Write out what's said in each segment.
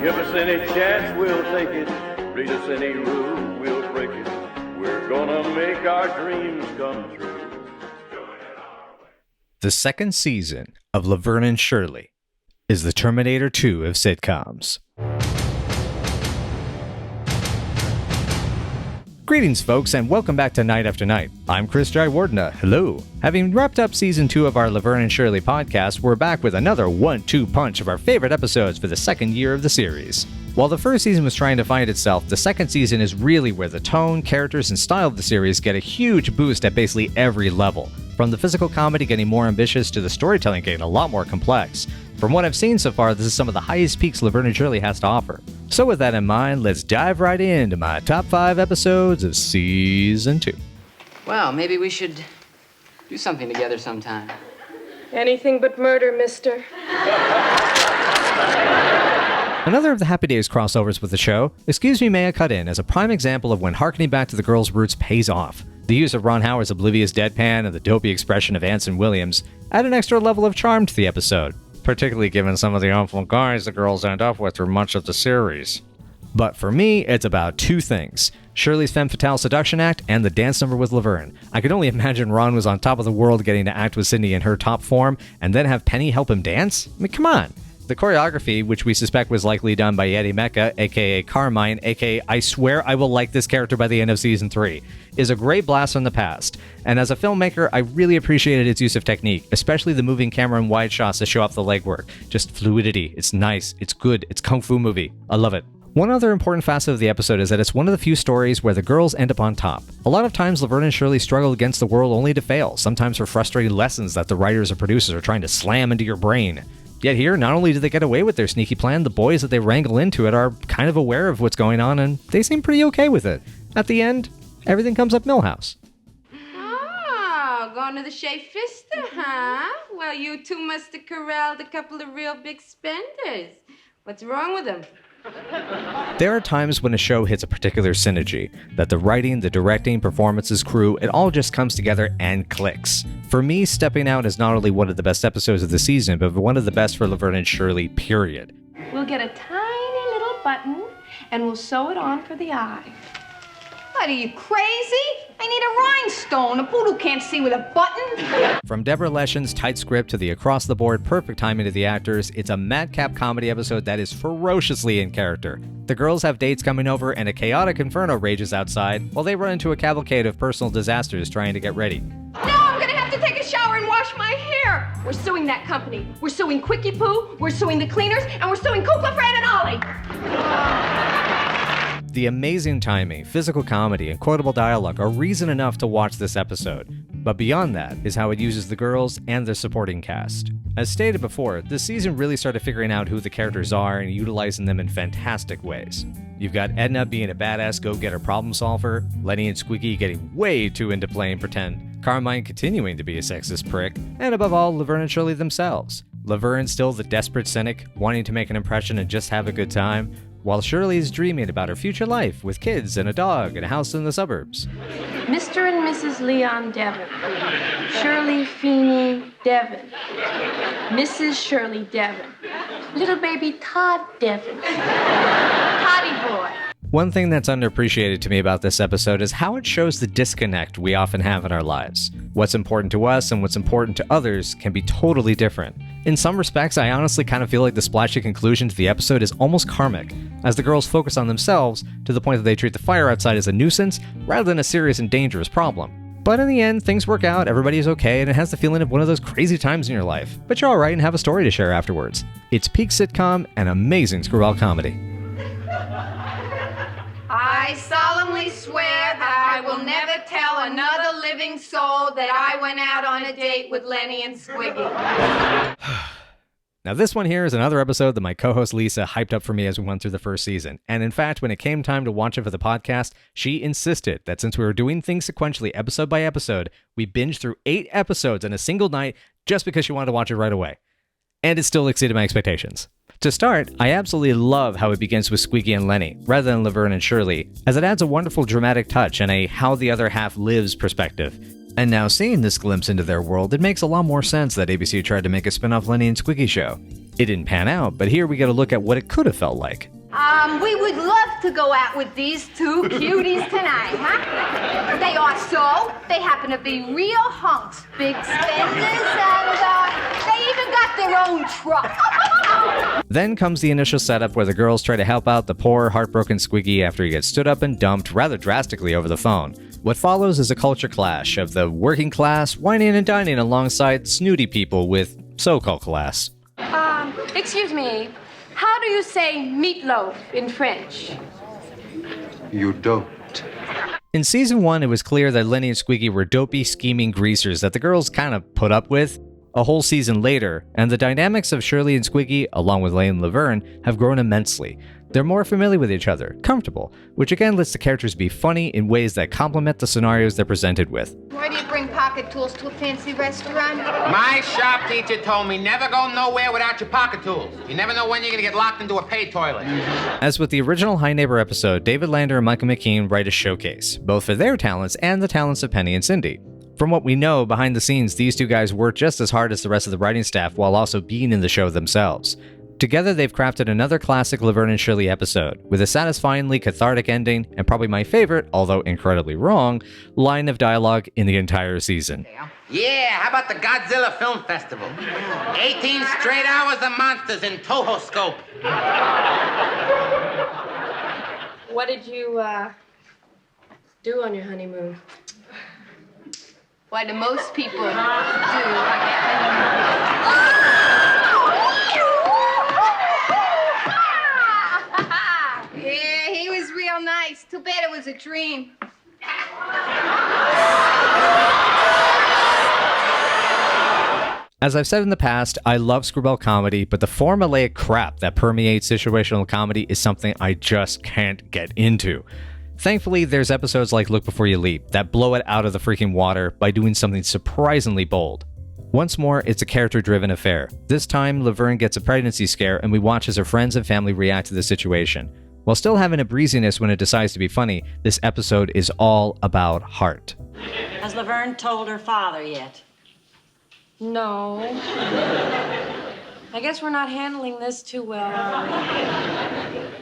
Give us any chance, we'll take it. Read us any rule, we'll break it. We're gonna make our dreams come true. The second season of Laverne and Shirley is the Terminator 2 of sitcoms. Greetings, folks, and welcome back to Night After Night. I'm Chris Jayawardena. Hello. Having wrapped up Season 2 of our Laverne and Shirley podcast, we're back with another 1-2 punch of our favorite episodes for the second year of the series. While the first season was trying to find itself, the second season is really where the tone, characters, and style of the series get a huge boost at basically every level. From the physical comedy getting more ambitious to the storytelling getting a lot more complex. From what I've seen so far, this is some of the highest peaks Laverne and Shirley has to offer. So with that in mind, let's dive right into my top 5 episodes of Season 2. Well, maybe we should do something together sometime. Anything but murder, mister. Another of the Happy Days crossovers with the show, Excuse Me May I Cut In, is a prime example of when harkening back to the girls' roots pays off. The use of Ron Howard's oblivious deadpan and the dopey expression of Anson Williams add an extra level of charm to the episode, particularly given some of the awful guys the girls end up with through much of the series. But for me, it's about two things: Shirley's femme fatale seduction act and the dance number with Laverne. I could only imagine Ron was on top of the world getting to act with Cindy in her top form, and then have Penny help him dance? I mean, come on. The choreography, which we suspect was likely done by Yeti Mecca, aka Carmine, aka I swear I will like this character by the end of Season 3, is a great blast from the past. And as a filmmaker, I really appreciated its use of technique, especially the moving camera and wide shots to show off the legwork. Just fluidity. It's nice. It's good. It's kung fu movie. I love it. One other important facet of the episode is that it's one of the few stories where the girls end up on top. A lot of times, Laverne and Shirley struggle against the world only to fail, sometimes for frustrating lessons that the writers or producers are trying to slam into your brain. Yet here, not only do they get away with their sneaky plan, the boys that they wrangle into it are kind of aware of what's going on, and they seem pretty okay with it. At the end, everything comes up Millhouse. Oh, going to the Shea Fister, huh? Well, you two must have corralled a couple of real big spenders. What's wrong with them? There are times when a show hits a particular synergy, that the writing, the directing, performances, crew, it all just comes together and clicks. For me, Stepping Out is not only one of the best episodes of the season, but one of the best for Laverne and Shirley, period. We'll get a tiny little button and we'll sew it on for the eye. What, are you crazy? I need a rhinestone. A poodle can't see with a button. From Deborah Leshen's tight script to the across-the-board perfect timing of the actors, it's a madcap comedy episode that is ferociously in character. The girls have dates coming over and a chaotic inferno rages outside, while they run into a cavalcade of personal disasters trying to get ready. Now I'm gonna have to take a shower and wash my hair. We're suing that company. We're suing Quickie Poo, we're suing the cleaners, and we're suing Kukla, Fran, and Ollie. The amazing timing, physical comedy, and quotable dialogue are reason enough to watch this episode. But beyond that is how it uses the girls and their supporting cast. As stated before, this season really started figuring out who the characters are and utilizing them in fantastic ways. You've got Edna being a badass go-getter problem solver, Lenny and Squeaky getting way too into playing pretend, Carmine continuing to be a sexist prick, and above all, Laverne and Shirley themselves. Laverne still the desperate cynic, wanting to make an impression and just have a good time, while Shirley is dreaming about her future life with kids and a dog and a house in the suburbs. Mr. and Mrs. Leon Devon. Shirley Feeney Devon. Mrs. Shirley Devon. Little baby Todd Devon. Toddy boy. One thing that's underappreciated to me about this episode is how it shows the disconnect we often have in our lives. What's important to us and what's important to others can be totally different. In some respects, I honestly kind of feel like the splashy conclusion to the episode is almost karmic, as the girls focus on themselves to the point that they treat the fire outside as a nuisance rather than a serious and dangerous problem. But in the end, things work out, everybody's okay, and it has the feeling of one of those crazy times in your life. But you're alright and have a story to share afterwards. It's peak sitcom and amazing screwball comedy. I solemnly swear that I will never tell another living soul that I went out on a date with Lenny and Squiggy. Now this one here is another episode that my co-host Lisa hyped up for me as we went through the first season. And in fact, when it came time to watch it for the podcast, she insisted that since we were doing things sequentially episode by episode, we binged through 8 episodes in a single night just because she wanted to watch it right away. And it still exceeded my expectations. To start, I absolutely love how it begins with Squeaky and Lenny, rather than Laverne and Shirley, as it adds a wonderful dramatic touch and a how the other half lives perspective. And now seeing this glimpse into their world, it makes a lot more sense that ABC tried to make a spin-off Lenny and Squeaky show. It didn't pan out, but here we get a look at what it could have felt like. We would love to go out with these two cuties tonight, huh? They are so. They happen to be real hunks, big spenders, and they even got their own truck. Then comes the initial setup where the girls try to help out the poor, heartbroken Squeaky after he gets stood up and dumped rather drastically over the phone. What follows is a culture clash of the working class whining and dining alongside snooty people with so-called class. Excuse me. How do you say meatloaf in French? You don't. In season 1, it was clear that Lenny and Squeaky were dopey, scheming greasers that the girls kind of put up with. A whole season later, and the dynamics of Shirley and Squeaky, along with Lane and Laverne, have grown immensely. They're more familiar with each other, comfortable, which again lets the characters be funny in ways that complement the scenarios they're presented with. Why do you bring pocket tools to a fancy restaurant? My shop teacher told me never go nowhere without your pocket tools. You never know when you're gonna get locked into a pay toilet. As with the original High Neighbor episode, David Lander and Michael McKean write a showcase, both for their talents and the talents of Penny and Cindy. From what we know, behind the scenes, these two guys work just as hard as the rest of the writing staff while also being in the show themselves. Together, they've crafted another classic Laverne and Shirley episode, with a satisfyingly cathartic ending, and probably my favorite, although incredibly wrong, line of dialogue in the entire season. Yeah, how about the Godzilla Film Festival? 18 straight hours of monsters in Toho scope. What did you, do on your honeymoon? Why do most people do on their honeymoon? Yeah, he was real nice. Too bad it was a dream. As I've said in the past, I love screwball comedy, but the formulaic crap that permeates situational comedy is something I just can't get into. Thankfully, there's episodes like Look Before You Leap that blow it out of the freaking water by doing something surprisingly bold. Once more, it's a character-driven affair. This time, Laverne gets a pregnancy scare and we watch as her friends and family react to the situation. While still having a breeziness when it decides to be funny, this episode is all about heart. Has Laverne told her father yet? No. I guess we're not handling this too well, are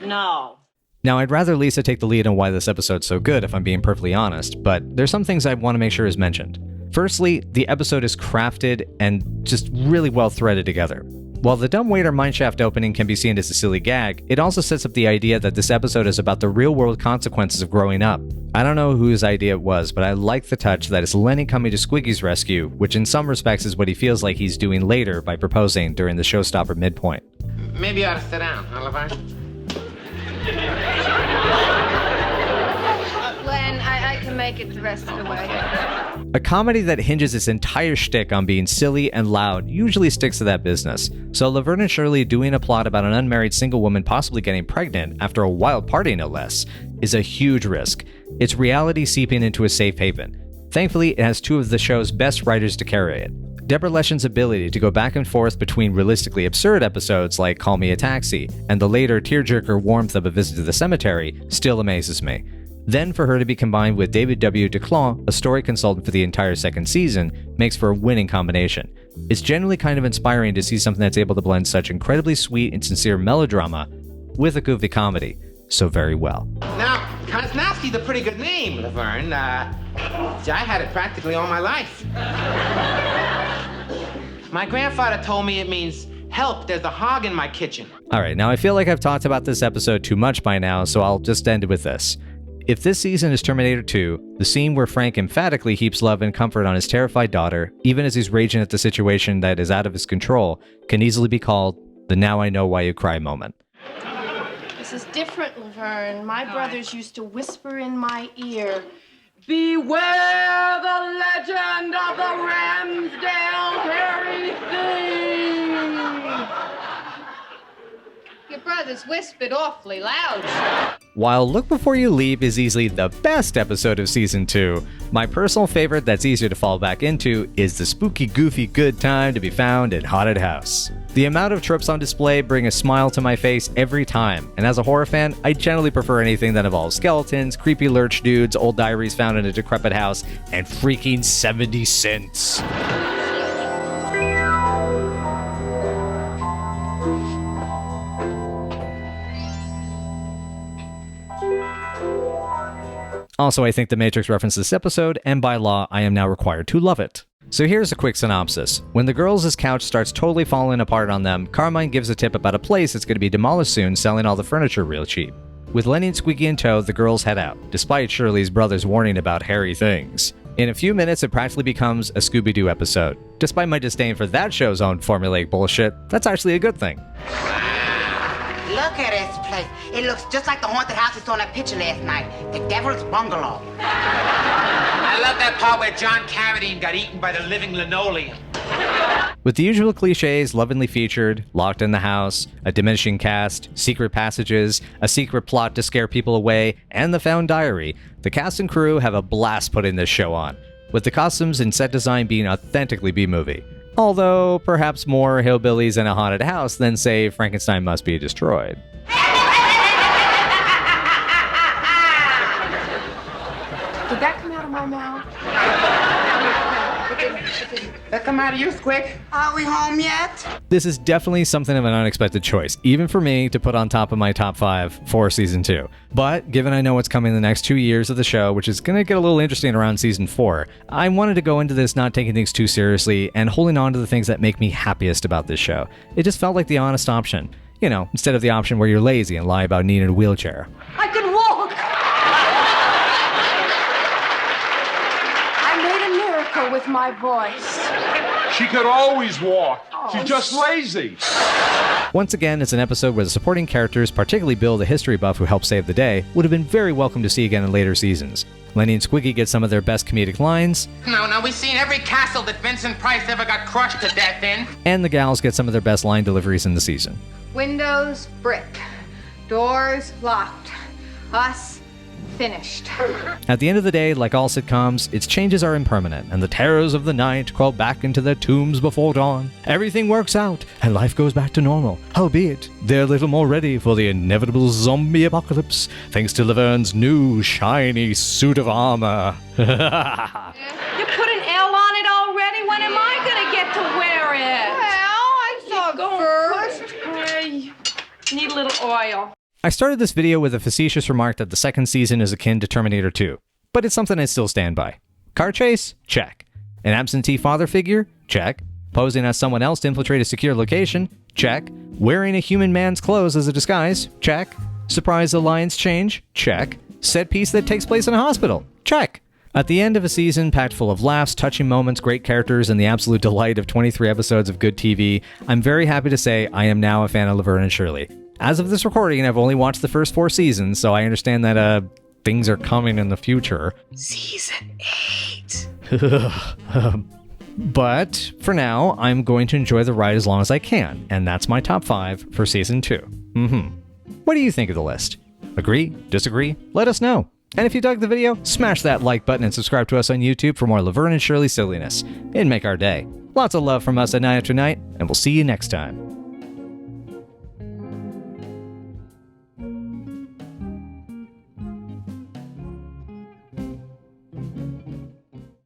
we? No. Now, I'd rather Lisa take the lead on why this episode's so good, if I'm being perfectly honest, but there's some things I want to make sure is mentioned. Firstly, the episode is crafted and just really well threaded together. While the dumbwaiter mineshaft opening can be seen as a silly gag, it also sets up the idea that this episode is about the real-world consequences of growing up. I don't know whose idea it was, but I like the touch that it's Lenny coming to Squeaky's rescue, which in some respects is what he feels like he's doing later by proposing during the showstopper midpoint. Maybe you ought to sit down, huh, Laverne? Len, I can make it the rest of the way. A comedy that hinges its entire shtick on being silly and loud usually sticks to that business, so Laverne and Shirley doing a plot about an unmarried single woman possibly getting pregnant after a wild party no less is a huge risk. It's reality seeping into a safe haven. Thankfully, it has two of the show's best writers to carry it. Deborah Leshen's ability to go back and forth between realistically absurd episodes like Call Me a Taxi and the later tearjerker warmth of A Visit to the Cemetery still amazes me. Then for her to be combined with David W. Duclos, a story consultant for the entire second season, makes for a winning combination. It's genuinely kind of inspiring to see something that's able to blend such incredibly sweet and sincere melodrama with a goofy comedy so very well. Now, Kosnowski's a pretty good name, Laverne. I had it practically all my life. My grandfather told me it means, help, there's a hog in my kitchen. Alright, now I feel like I've talked about this episode too much by now, so I'll just end it with this. If this season is Terminator 2, the scene where Frank emphatically heaps love and comfort on his terrified daughter, even as he's raging at the situation that is out of his control, can easily be called the now I know why you cry moment. This is different, Laverne. My brothers used to whisper in my ear, beware the legend of the Ramsdale Berry Thing. Your brothers whispered awfully loud. While Look Before You Leap is easily the best episode of Season 2, my personal favorite that's easier to fall back into is the spooky, goofy good time to be found in Haunted House. The amount of tropes on display bring a smile to my face every time, and as a horror fan, I generally prefer anything that involves skeletons, creepy lurch dudes, old diaries found in a decrepit house, and freaking 70 cents. Also, I think The Matrix referenced this episode, and by law, I am now required to love it. So here's a quick synopsis. When the girls' couch starts totally falling apart on them, Carmine gives a tip about a place that's going to be demolished soon, selling all the furniture real cheap. With Lenny and Squeaky in tow, the girls head out, despite Shirley's brother's warning about hairy things. In a few minutes, it practically becomes a Scooby-Doo episode. Despite my disdain for that show's own formulaic bullshit, that's actually a good thing. Look at this place. It looks just like the haunted house we saw in that picture last night. The Devil's Bungalow. I love that part where John Carradine got eaten by the living linoleum. With the usual cliches lovingly featured, locked in the house, a diminishing cast, secret passages, a secret plot to scare people away, and the found diary, the cast and crew have a blast putting this show on, with the costumes and set design being authentically B-movie. Although, perhaps more hillbillies in a haunted house than, say, Frankenstein Must Be Destroyed. Did that come out of my mouth? That come out of you, Squick? Are we home yet? This is definitely something of an unexpected choice, even for me to put on top of my top 5 for season 2. But given I know what's coming in the next 2 years of the show, which is going to get a little interesting around season 4, I wanted to go into this not taking things too seriously and holding on to the things that make me happiest about this show. It just felt like the honest option. You know, instead of the option where you're lazy and lie about needing a wheelchair. I can walk. I made a miracle with my voice. She could always walk. She's just lazy. Once again, it's an episode where the supporting characters, particularly Bill the history buff who helped save the day, would have been very welcome to see again in later seasons. Lenny and Squeaky get some of their best comedic lines. No, we've seen every castle that Vincent Price ever got crushed to death in. And the gals get some of their best line deliveries in the season. Windows, brick. Doors, locked. Us, finished. At the end of the day, like all sitcoms, its changes are impermanent, and the terrors of the night crawl back into their tombs before dawn. Everything works out, and life goes back to normal, albeit they're a little more ready for the inevitable zombie apocalypse, thanks to Laverne's new, shiny suit of armor. You put an L on it already? When am I gonna get to wear it? Well, I saw first. Need a little oil. I started this video with a facetious remark that the second season is akin to Terminator 2, but it's something I still stand by. Car chase? Check. An absentee father figure? Check. Posing as someone else to infiltrate a secure location? Check. Wearing a human man's clothes as a disguise? Check. Surprise alliance change? Check. Set piece that takes place in a hospital? Check. At the end of a season packed full of laughs, touching moments, great characters, and the absolute delight of 23 episodes of good TV, I'm very happy to say I am now a fan of Laverne and Shirley. As of this recording, I've only watched the first 4 seasons, so I understand that things are coming in the future. Season 8. But for now, I'm going to enjoy the ride as long as I can, and that's my top 5 for season 2. What do you think of the list? Agree? Disagree? Let us know. And if you dug the video, smash that like button and subscribe to us on YouTube for more Laverne and Shirley silliness. It'd make our day. Lots of love from us at Night After Night, and we'll see you next time.